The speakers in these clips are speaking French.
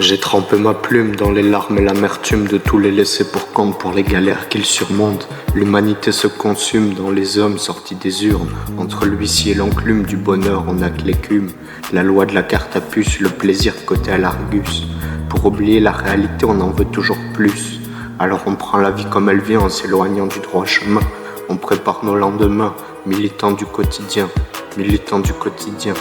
J'ai trempé ma plume dans les larmes et l'amertume de tous les laissés pour compte pour les galères qu'ils surmontent. L'humanité se consume dans les hommes sortis des urnes. Entre l'huissier et l'enclume du bonheur, on n'a que l'écume. La loi de la carte à puce, le plaisir côté à l'Argus. Pour oublier la réalité, on en veut toujours plus. Alors on prend la vie comme elle vient en s'éloignant du droit chemin. On prépare nos lendemains, militants du quotidien, militants du quotidien.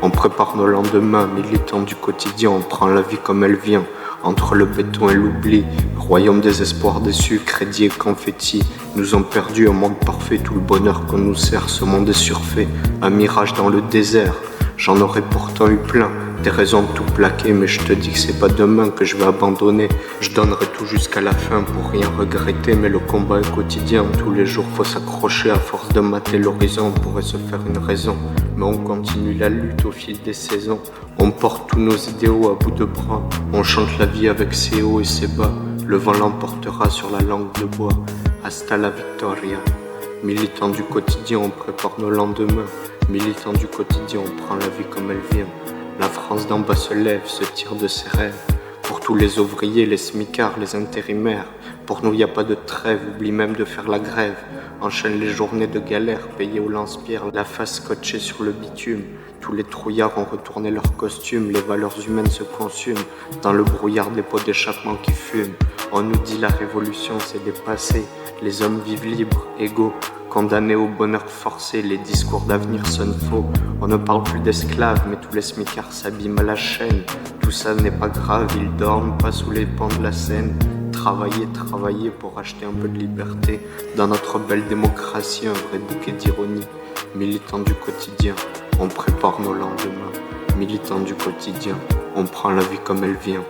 On prépare nos lendemains, militants du quotidien, on prend la vie comme elle vient, entre le béton et l'oubli, royaume des espoirs déçus, crédit et confetti, nous ont perdu un monde parfait, tout le bonheur qu'on nous sert, ce monde est surfait, un mirage dans le désert, j'en aurais pourtant eu plein, des raisons de tout plaquer, mais je te dis que c'est pas demain que je vais abandonner, je donnerai tout jusqu'à la fin pour rien regretter, mais le combat est quotidien, tous les jours faut s'accrocher, à force de mater l'horizon, on pourrait se faire une raison. Mais on continue la lutte au fil des saisons. On porte tous nos idéaux à bout de bras. On chante la vie avec ses hauts et ses bas. Le vent l'emportera sur la langue de bois. Hasta la victoria. Militants du quotidien, on prépare nos lendemains. Militants du quotidien, on prend la vie comme elle vient. La France d'en bas se lève, se tire de ses rêves. Pour tous les ouvriers, les smicards, les intérimaires. Pour nous, y a pas de trêve, oublie même de faire la grève. Enchaîne les journées de galère, payées au lance-pierre, la face scotchée sur le bitume. Tous les trouillards ont retourné leurs costumes, les valeurs humaines se consument dans le brouillard des pots d'échappement qui fument. On nous dit la révolution c'est dépassé, les hommes vivent libres, égaux, condamnés au bonheur forcé, les discours d'avenir sonnent faux. On ne parle plus d'esclaves, mais tous les smicards s'abîment à la chaîne. Tout ça n'est pas grave, ils dorment pas sous les pans de la Seine. Travailler pour acheter un peu de liberté. Dans notre belle démocratie, un vrai bouquet d'ironie. Militants du quotidien, on prépare nos lendemains. Militants du quotidien, on prend la vie comme elle vient.